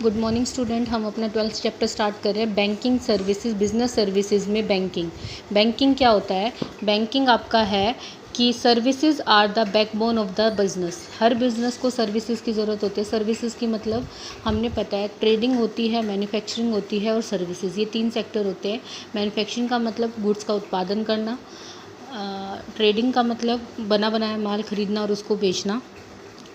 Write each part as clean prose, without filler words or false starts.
Good morning student. हम अपना 12th chapter start कर रहे हैं बैंकिंग सर्विसेज, बिजनेस सर्विसेज में बैंकिंग। बैंकिंग क्या होता है? बैंकिंग आपका है कि services are the backbone of the business. हर बिजनेस को सर्विसेज की ज़रूरत होती है। सर्विसेज की मतलब हमने पता है ट्रेडिंग होती है, मैन्युफैक्चरिंग होती है और सर्विसेज, ये 3 सेक्टर होते हैं। मैन्युफैक्चरिंग का मतलब गुड्स का उत्पादन करना, ट्रेडिंग का मतलब बना बनाया माल खरीदना और उसको बेचना,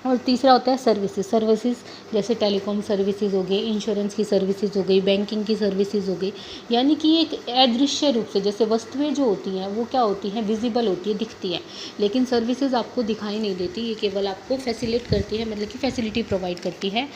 और तीसरा होता है सर्विसेज। सर्विसेज जैसे टेलीकॉम सर्विसेज हो गई, इंश्योरेंस की सर्विसेज हो गई, बैंकिंग की सर्विसेज हो गई। यानी कि एक अदृश्य रूप से, जैसे वस्तुएं जो होती हैं वो क्या होती हैं, विजिबल होती है, दिखती हैं, लेकिन सर्विसेज आपको दिखाई नहीं देती। ये केवल आपको फैसिलिटेट करती है, मतलब कि फैसिलिटी प्रोवाइड करती है।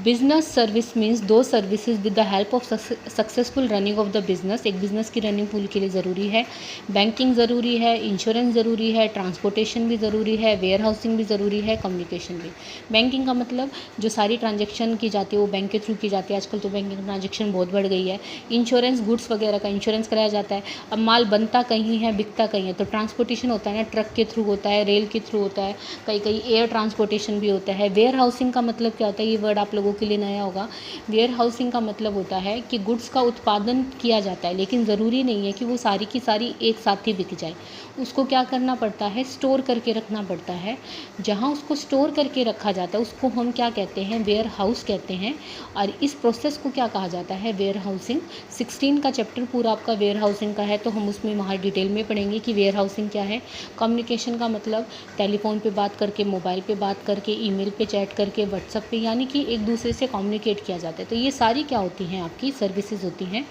बिजनेस सर्विस मीन्स दो services with the help of successful running of the business. एक बिजनेस की रनिंग पूल के लिए ज़रूरी है बैंकिंग ज़रूरी है, इंश्योरेंस ज़रूरी है, ट्रांसपोर्टेशन भी ज़रूरी है, वेयर हाउसिंग भी ज़रूरी है, कम्युनिकेशन भी। बैंकिंग का मतलब जो सारी ट्रांजेक्शन की जाती है वो बैंक के थ्रू की जाती है। आजकल तो बैंकिंग ट्रांजेक्शन बहुत बढ़ गई है। इंश्योरेंस गुड्स वगैरह का इंश्योरेंस कराया जाता है। अब माल बनता कहीं है, बिकता कहीं है, तो ट्रांसपोर्टेशन होता है ना, ट्रक के थ्रू होता है, रेल के थ्रू होता है, कहीं कहीं एयर ट्रांसपोर्टेशन भी होता है। वेयर हाउसिंग का मतलब क्या होता है? ये वर्ड आप लोगों के लिए नया होगा। वेयर हाउसिंग का मतलब होता है कि गुड्स का उत्पादन किया जाता है, लेकिन ज़रूरी नहीं है कि वो सारी की सारी एक साथ ही बिक जाए। उसको क्या करना पड़ता है? स्टोर करके रखना पड़ता है। जहाँ उसको स्टोर करके रखा जाता है उसको हम क्या कहते हैं? वेयर हाउस कहते हैं। और इस प्रोसेस को क्या कहा जाता है? Where housing. 16 का चैप्टर पूरा आपका वेयर हाउसिंग का है, तो हम उसमें वहाँ डिटेल में पढ़ेंगे कि वेयर हाउसिंग क्या है। कम्युनिकेशन का मतलब टेलीफोन पे बात करके, मोबाइल पे बात करके, ईमेल पे चैट करके, व्हाट्सएप पे, यानी कि एक दूसरे से कम्युनिकेट किया जाता है। तो ये सारी क्या होती हैं? आपकी सर्विसेज होती हैं।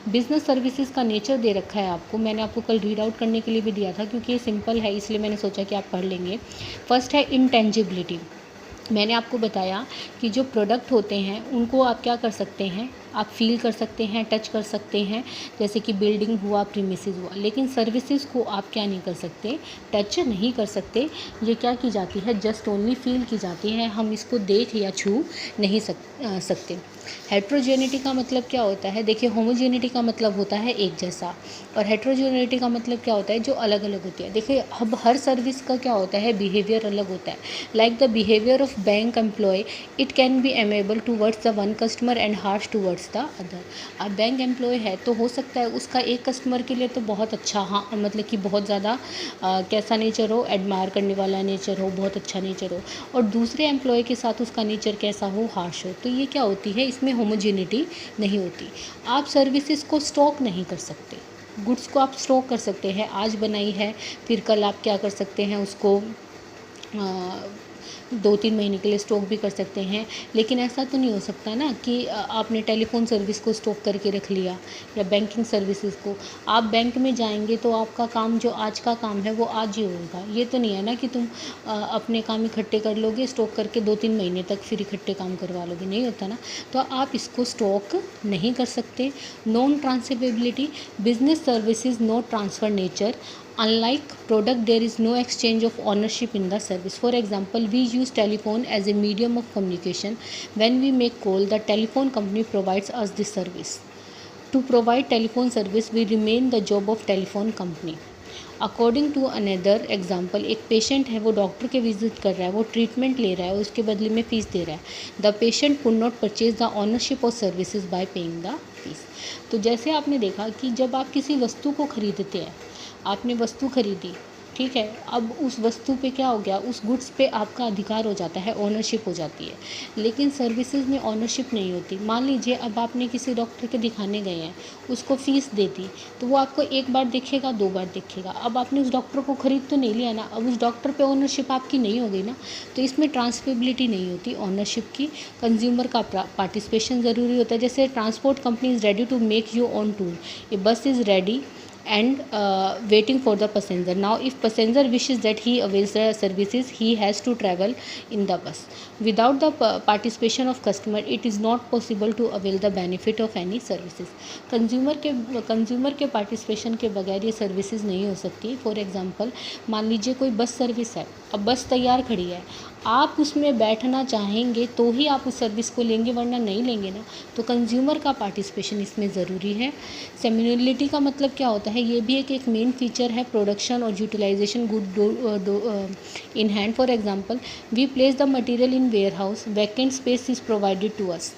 बिजनेस सर्विसेज का नेचर दे रखा है आपको, मैंने आपको कल रीड आउट करने के लिए भी दिया था, क्योंकि ये सिंपल है इसलिए मैंने सोचा कि आप पढ़ लेंगे। फर्स्ट है इंटेंजिबिलिटी। मैंने आपको बताया कि जो प्रोडक्ट होते हैं उनको आप क्या कर सकते हैं? आप फील कर सकते हैं, टच कर सकते हैं, जैसे कि बिल्डिंग हुआ, प्रीमिसेस हुआ। लेकिन सर्विसेज को आप क्या नहीं कर सकते? टच नहीं कर सकते। ये क्या की जाती है? जस्ट ओनली फील की जाती है। हम इसको देख या छू नहीं सकते। हेट्रोजेनिटी का मतलब क्या होता है? देखिए, होमोजेनिटी का मतलब होता है एक जैसा, और हेट्रोजेनिटी का मतलब क्या होता है? जो अलग अलग होती है। देखिए, अब हर सर्विस का क्या होता है? बिहेवियर अलग होता है। Like the behaviour of bank employee, it can be amiable towards the one customer and harsh towards the other. अब बैंक एम्प्लॉय है तो हो सकता है उसका एक कस्टमर के लिए तो बहुत अच्छा, हाँ मतलब कि बहुत ज़्यादा कैसा नेचर हो? एडमायर करने वाला नेचर हो, बहुत अच्छा नेचर हो, और दूसरे एम्प्लॉय के साथ उसका नेचर कैसा हो? हार्श हो। तो ये क्या होती है? इसमें होमोजेनिटी नहीं होती। आप सर्विसेज को स्टॉक नहीं कर सकते। गुड्स को आप स्टॉक कर सकते हैं, आज बनाई है, फिर कल आप क्या कर सकते हैं? उसको 2-3 महीने के लिए स्टॉक भी कर सकते हैं। लेकिन ऐसा तो नहीं हो सकता ना कि आपने टेलीफोन सर्विस को स्टॉक करके रख लिया, या बैंकिंग सर्विसेज को। आप बैंक में जाएंगे तो आपका काम, जो आज का काम है वो आज ही होगा। ये तो नहीं है ना कि तुम अपने काम इकट्ठे कर लोगे स्टॉक करके, 2-3 महीने तक फिर इकट्ठे काम करवा लोगे, नहीं होता ना। तो आप इसको स्टॉक नहीं कर सकते। Non transferability, business services no transfer nature. Unlike product, there is no exchange of ownership in the service. For example, we use telephone as a medium of communication. When we make call, the telephone company provides us the service. To provide telephone service, we remain the job of telephone company. According to another example, एक patient है, वो doctor के visit कर रहा है, वो treatment ले रहा है, उसके बदले में फ़ीस दे रहा है। The patient could not purchase the ownership of services by paying the fees. तो जैसे आपने देखा कि जब आप किसी वस्तु को खरीदते हैं, आपने वस्तु खरीदी, ठीक है, अब उस वस्तु पे क्या हो गया? उस गुड्स पे आपका अधिकार हो जाता है, ओनरशिप हो जाती है। लेकिन सर्विसेज में ओनरशिप नहीं होती। मान लीजिए अब आपने किसी डॉक्टर के दिखाने गए हैं, उसको फ़ीस दे दी, तो वो आपको एक बार देखेगा, 2 बार देखेगा। अब आपने उस डॉक्टर को खरीद तो नहीं लिया ना, अब उस डॉक्टर पे ओनरशिप आपकी नहीं हो गई ना। तो इसमें ट्रांसफरेबिलिटी नहीं होती ओनरशिप की। कंज्यूमर का पार्टिसिपेशन ज़रूरी होता है। जैसे transport company is ready to make you on tour, a bus is ready and waiting for the passenger. Now if passenger wishes that he avails the services, he has to travel in the bus. Without the participation of customer, it is not possible to avail the benefit of any services. Consumer के participation के बगैर ये services नहीं हो सकती। For example, मान लीजिए कोई बस सर्विस है, अब बस तैयार खड़ी है, आप उसमें बैठना चाहेंगे तो ही आप उस सर्विस को लेंगे, वरना नहीं लेंगे ना। तो कंज्यूमर का पार्टिसिपेशन इसमें ज़रूरी है। सेमिनलिटी का मतलब क्या होता है? ये भी एक मेन फीचर है प्रोडक्शन और utilization good in hand. For example, we place the material in warehouse, vacant space is provided to us.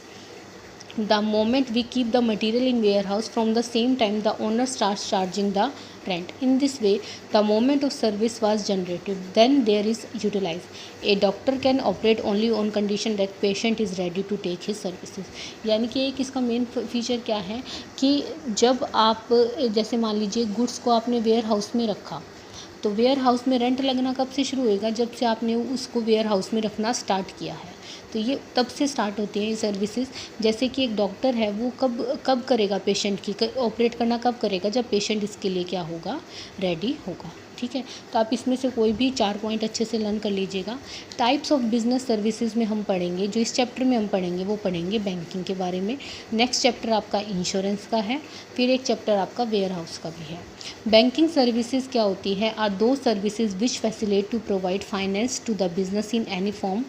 the moment we keep the material in warehouse, from the same time the owner starts charging the rent. In this way, the moment of service was generated, then there is utilized. A doctor can operate only on condition that patient is ready to take his services. यानी कि एक इसका main feature क्या है कि जब आप जैसे मान लीजिए गुड्स को आपने वेयर हाउस में रखा, तो वेयर हाउस में रेंट लगना कब से शुरू होएगा, जब से आपने उसको वेयर हाउस में रखना स्टार्ट किया है। तो ये तब से स्टार्ट होती हैं ये सर्विसेज। जैसे कि एक डॉक्टर है वो कब करेगा पेशेंट की ऑपरेट करना कब करेगा, जब पेशेंट इसके लिए क्या होगा, रेडी होगा। ठीक है, तो आप इसमें से कोई भी 4 पॉइंट अच्छे से लर्न कर लीजिएगा। टाइप्स ऑफ बिजनेस सर्विसेज में हम पढ़ेंगे, जो इस चैप्टर में हम पढ़ेंगे वो पढ़ेंगे बैंकिंग के बारे में। नेक्स्ट चैप्टर आपका इंश्योरेंस का है, फिर एक चैप्टर आपका वेयर हाउस का भी है। बैंकिंग सर्विसेज क्या होती है, are those services which facilitate to provide finance to the business in any form.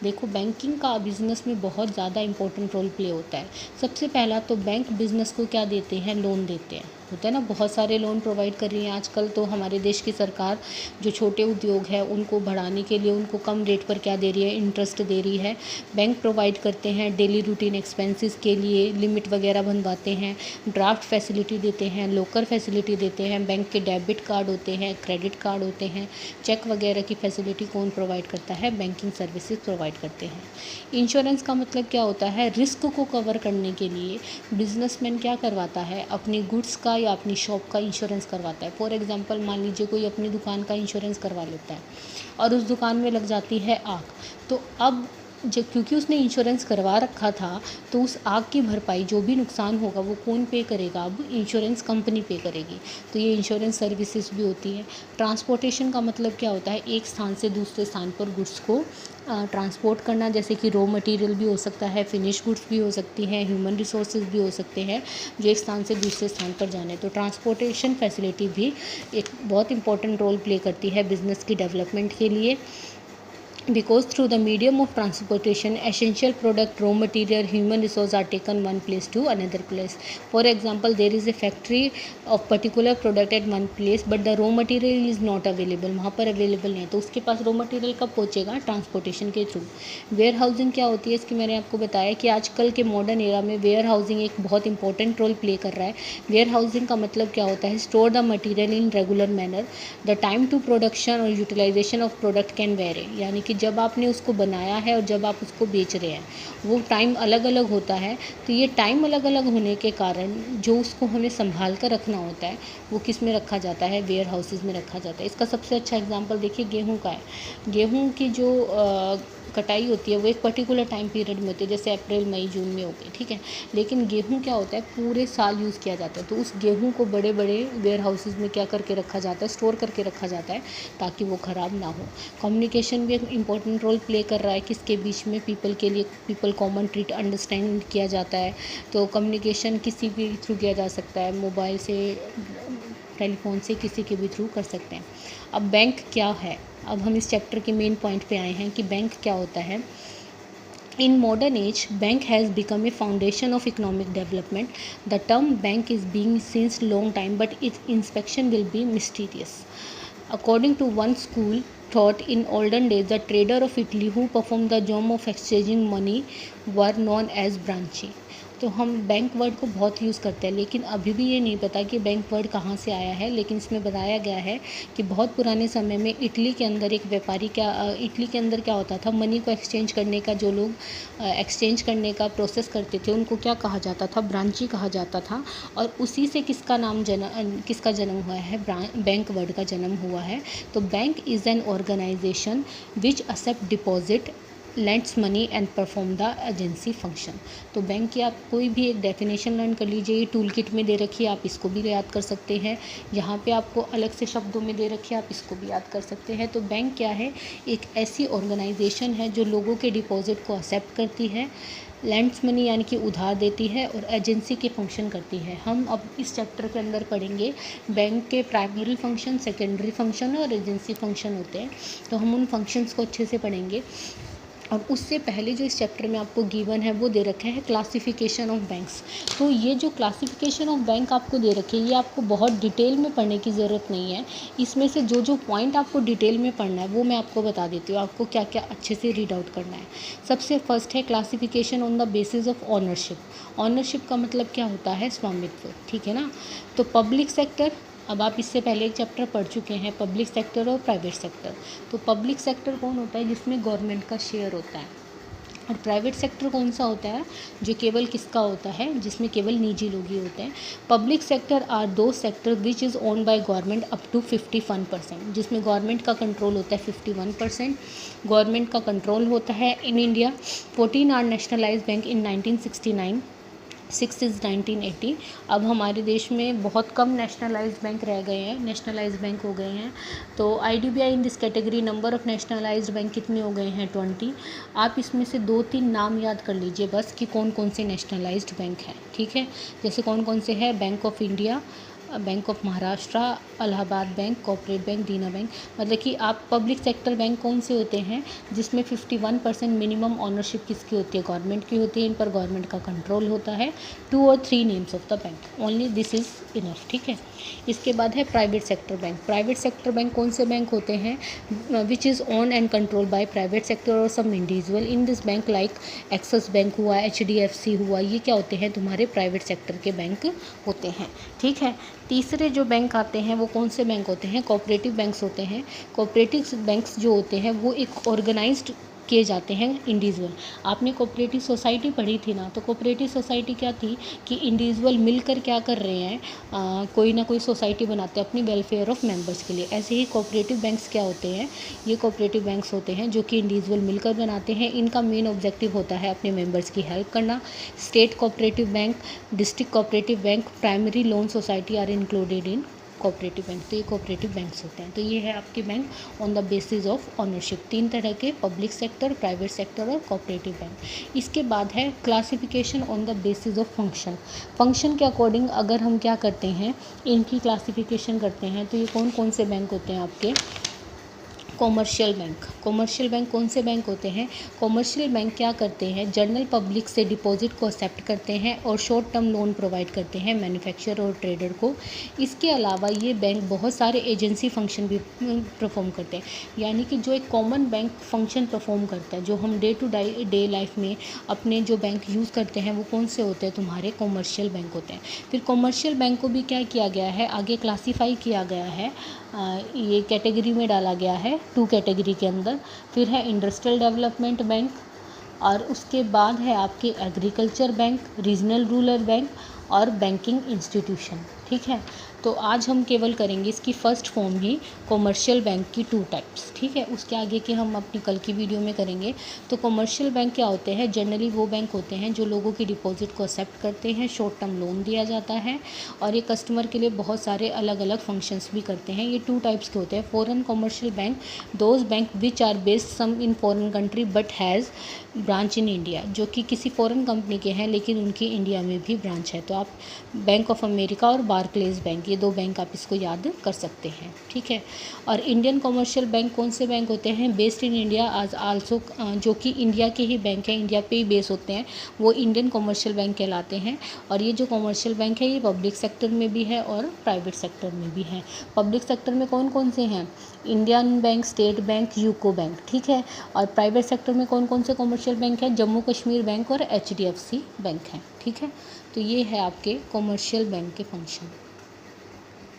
देखो बैंकिंग का बिज़नेस में बहुत ज़्यादा इंपॉर्टेंट रोल प्ले होता है। सबसे पहला तो बैंक बिज़नेस को क्या देते हैं, लोन देते हैं। होता है ना, बहुत सारे लोन प्रोवाइड कर रही हैं आजकल तो हमारे देश की सरकार। जो छोटे उद्योग है उनको बढ़ाने के लिए उनको कम रेट पर क्या दे रही है, इंटरेस्ट दे रही है। बैंक प्रोवाइड करते हैं डेली रूटीन एक्सपेंसेस के लिए, लिमिट वगैरह बनवाते हैं, ड्राफ्ट फैसिलिटी देते हैं, लोकर फैसिलिटी देते हैं, बैंक के डेबिट कार्ड होते हैं, क्रेडिट कार्ड होते हैं, चेक वगैरह की फैसिलिटी कौन प्रोवाइड करता है, बैंकिंग सर्विसेज प्रोवाइड करते हैं। इंश्योरेंस का मतलब क्या होता है, रिस्क को कवर करने के लिए बिजनेसमैन क्या करवाता है, अपनी गुड्स का या अपनी शॉप का इंश्योरेंस करवाता है। फॉर एग्जांपल मान लीजिए कोई अपनी दुकान का इंश्योरेंस करवा लेता है और उस दुकान में लग जाती है आग, तो अब क्योंकि उसने इंश्योरेंस करवा रखा था तो उस आग की भरपाई जो भी नुकसान होगा वो कौन पे करेगा, अब इंश्योरेंस कंपनी पे करेगी। तो ये इंश्योरेंस सर्विसेज भी होती है। ट्रांसपोर्टेशन का मतलब क्या होता है, एक स्थान से दूसरे स्थान पर गुड्स को ट्रांसपोर्ट करना, जैसे कि रॉ मटेरियल भी हो सकता है, फिनिश गुड्स भी हो सकती हैं, ह्यूमन रिसोर्सेज भी हो सकते हैं जो एक स्थान से दूसरे स्थान पर जाने। तो ट्रांसपोर्टेशन फैसिलिटी भी एक बहुत इंपॉर्टेंट रोल प्ले करती है बिज़नेस की डेवलपमेंट के लिए। Because through the medium of transportation, essential product, raw material, human resource are taken one place to another place. For example, there is a factory of particular product at one place, but the raw material is not available. वहाँ पर available नहीं है, तो उसके पास raw material कब पहुँचेगा, transportation के through. Where housing क्या होती है, इसकी मैंने आपको बताया कि आजकल के मॉडर्न एरा में वेयर हाउसिंग एक बहुत इंपॉर्टेंट रोल प्ले कर रहा है। वेयर हाउसिंग का मतलब क्या होता है, store the material in regular manner. The time to production और utilisation of product can vary, यानी कि जब आपने उसको बनाया है और जब आप उसको बेच रहे हैं वो टाइम अलग अलग होता है। तो ये टाइम अलग अलग होने के कारण जो उसको हमें संभाल कर रखना होता है वो किस में रखा जाता है, वेयर हाउसेज में रखा जाता है। इसका सबसे अच्छा एग्जांपल देखिए गेहूं का है। गेहूं की जो कटाई होती है वो एक पर्टिकुलर टाइम पीरियड में होती है, जैसे अप्रैल मई जून में हो गई, ठीक है। लेकिन गेहूं क्या होता है, पूरे साल यूज़ किया जाता है। तो उस गेहूं को बड़े बड़े वेयर हाउसेज में क्या करके रखा जाता है, स्टोर करके रखा जाता है ताकि वो ख़राब ना हो। कम्युनिकेशन भी एक इम्पॉर्टेंट रोल प्ले कर रहा है, किसके बीच में, पीपल के लिए, पीपल कॉमन ट्रीट अंडरस्टैंड किया जाता है। तो कम्युनिकेशन किसी भी थ्रू किया जा सकता है, मोबाइल से, टेलीफोन से, किसी के भी थ्रू कर सकते हैं। अब बैंक क्या है, अब हम इस चैप्टर के मेन पॉइंट पे आए हैं कि बैंक क्या होता है। In modern age, bank has become a foundation of economic development. The term bank is being since long time, but its inspection will be mysterious. According to one school thought, in olden days, the trader of Italy who performed the job of exchanging money were known as branchi. तो हम bank word को बहुत use करते हैं, लेकिन अभी भी ये नहीं पता कि बैंक वर्ड कहाँ से आया है। लेकिन इसमें बताया गया है कि बहुत पुराने समय में इटली के अंदर एक व्यापारी इटली के अंदर क्या होता था, मनी को एक्सचेंज करने का, जो लोग एक्सचेंज करने का प्रोसेस करते थे उनको क्या कहा जाता था, ब्रांची कहा जाता था। और उसी से किसका जन्म हुआ है, बैंक वर्ड का जन्म हुआ है। तो bank is an organization which accept deposit, lends money and perform the agency function. तो बैंक की आप कोई भी एक डेफिनेशन लर्न कर लीजिए, ये टूल किट में दे रखी है, आप इसको भी याद कर सकते हैं। यहाँ पे आपको अलग से शब्दों में दे रखी है, आप इसको भी याद कर सकते हैं। तो बैंक क्या है, एक ऐसी ऑर्गेनाइजेशन है जो लोगों के डिपॉजिट को एक्सेप्ट करती है, लैंड्स मनी यानी कि उधार देती है, और एजेंसी के फंक्शन करती है। हम अब इस चैप्टर के अंदर पढ़ेंगे बैंक के प्राइमरी फंक्शन, सेकेंडरी फंक्शन और एजेंसी फंक्शन होते हैं। तो हम उन फंक्शंस को अच्छे से पढ़ेंगे। और उससे पहले जो इस चैप्टर में आपको गिवन है वो दे रखा है क्लासिफिकेशन ऑफ बैंक्स। तो ये जो क्लासिफिकेशन ऑफ बैंक आपको दे रखे हैं ये आपको बहुत डिटेल में पढ़ने की ज़रूरत नहीं है। इसमें से जो जो पॉइंट आपको डिटेल में पढ़ना है वो मैं आपको बता देती हूँ, आपको क्या क्या अच्छे से रीड आउट करना है। सबसे फर्स्ट है classification on the basis of ownership. Ownership का मतलब क्या होता है? स्वामित्व, ठीक है ना। तो पब्लिक सेक्टर, अब आप इससे पहले एक चैप्टर पढ़ चुके हैं पब्लिक सेक्टर और प्राइवेट सेक्टर। तो पब्लिक सेक्टर कौन होता है? जिसमें गवर्नमेंट का शेयर होता है। और प्राइवेट सेक्टर कौन सा होता है? जो केवल किसका होता है? जिसमें केवल निजी लोग ही होते हैं। Public sector are those sector which is own by government up to 51%, जिसमें गवर्नमेंट का कंट्रोल होता है 51%। गवर्नमेंट का कंट्रोल होता है in India. 14 are nationalize bank in 1969, 6 is 1980। अब हमारे देश में बहुत कम नेशनलाइज्ड बैंक रह गए हैं, नेशनलाइज्ड बैंक हो गए हैं। तो IDBI in this category number of nationalised bank कितने हो गए हैं? 20। आप इसमें से 2-3 नाम याद कर लीजिए बस कि कौन कौन से नेशनलाइज्ड बैंक हैं, ठीक है। जैसे कौन कौन से हैं? Bank of India, bank of Maharashtra, Allahabad bank, corporate bank, Dina bank. मतलब कि आप पब्लिक सेक्टर बैंक कौन से होते हैं? जिसमें 51% मिनिमम ऑनरशिप किसकी होती है? गवर्नमेंट की होती है। इन पर गवर्नमेंट का कंट्रोल होता है। 2 और 3 names of the bank, only this is enough, ठीक है। इसके बाद है private sector bank. Private sector bank कौन से बैंक होते हैं? Which is own and control by private sector और some individual. In this bank like Axis bank हुआ, HDFC हुआ, ये क्या होते हैं? तुम्हारे प्राइवेट सेक्टर के बैंक होते हैं, ठीक है। तीसरे जो बैंक आते हैं वो कौन से बैंक होते हैं? कोऑपरेटिव बैंक्स होते हैं। कोऑपरेटिव बैंक्स जो होते हैं वो एक ऑर्गेनाइज्ड किए जाते हैं इंडिविजुअल। आपने कोऑपरेटिव सोसाइटी पढ़ी थी ना, तो कोऑपरेटिव सोसाइटी क्या थी कि इंडिविजुअल मिलकर क्या कर रहे हैं? कोई ना कोई सोसाइटी बनाते हैं अपनी वेलफेयर ऑफ मेंबर्स के लिए। ऐसे ही कोऑपरेटिव बैंक्स क्या होते हैं? ये कोऑपरेटिव बैंक्स होते हैं जो कि इंडिविजुअल मिलकर बनाते हैं। इनका मेन ऑब्जेक्टिव होता है अपने मेंबर्स की हेल्प करना। State cooperative bank, district cooperative bank, primary loan society are included in cooperative bank. तो ये कोऑपरेटिव बैंक्स होते हैं। तो ये है आपके bank on the basis of ownership. 3 तरह के, पब्लिक सेक्टर, प्राइवेट सेक्टर और कोऑपरेटिव बैंक। इसके बाद है classification on the basis of function. Function के अकॉर्डिंग अगर हम क्या करते हैं, इनकी क्लासिफिकेशन करते हैं। तो ये कौन कौन से बैंक होते हैं आपके? Commercial bank. कॉमर्शियल बैंक कौन से बैंक होते हैं? कॉमर्शियल बैंक क्या करते हैं? जनरल पब्लिक से डिपॉजिट को एक्सेप्ट करते हैं और शॉर्ट टर्म लोन प्रोवाइड करते हैं मैन्युफैक्चरर और ट्रेडर को। इसके अलावा ये बैंक बहुत सारे एजेंसी फंक्शन भी परफॉर्म करते हैं। यानी कि जो एक कॉमन बैंक फंक्शन परफॉर्म करता है, जो हम डे टू डे लाइफ में अपने जो बैंक यूज़ करते हैं वो कौन से होते हैं? तुम्हारे कॉमर्शियल बैंक होते हैं। फिर कॉमर्शियल बैंक को भी क्या किया गया है? आगे क्लासीफाई किया गया है, ये कैटेगरी में डाला गया है 2 कैटेगरी के अंदर। फिर है इंडस्ट्रियल डेवलपमेंट बैंक, और उसके बाद है आपके agriculture bank, regional rural bank और बैंकिंग इंस्टीट्यूशन, ठीक है। तो आज हम केवल करेंगे इसकी फ़र्स्ट फॉर्म ही, कॉमर्शियल बैंक की 2 टाइप्स, ठीक है। उसके आगे के हम अपनी कल की वीडियो में करेंगे। तो कॉमर्शियल बैंक क्या होते हैं? जनरली वो बैंक होते हैं जो लोगों की डिपॉजिट को एक्सेप्ट करते हैं, शॉर्ट टर्म लोन दिया जाता है और ये कस्टमर के लिए बहुत सारे अलग अलग फंक्शंस भी करते हैं। ये 2 टाइप्स के होते हैं। Foreign commercial bank, those bank which are based some in foreign country but has branch in India, जो कि किसी फॉरेन कंपनी के हैं लेकिन उनकी इंडिया में भी ब्रांच है। तो आप बैंक ऑफ अमेरिका और बार्कलेज बैंक, ये 2 बैंक आप इसको याद कर सकते हैं, ठीक है। और इंडियन कमर्शियल बैंक कौन से बैंक होते हैं? बेस्ड इन इंडिया आज आल्सो, जो कि इंडिया के ही बैंक हैं, इंडिया पे ही बेस होते हैं, वो इंडियन कमर्शियल बैंक कहलाते हैं। और ये जो कमर्शियल बैंक है ये पब्लिक सेक्टर में भी है और प्राइवेट सेक्टर में भी है। पब्लिक सेक्टर में कौन कौन से हैं? Indian bank, state bank, UCO bank, ठीक है। और प्राइवेट सेक्टर में कौन कौन से कमर्शियल बैंक हैं? जम्मू कश्मीर बैंक और HDFC बैंक हैं, ठीक है। तो ये है आपके कमर्शियल बैंक के फंक्शन।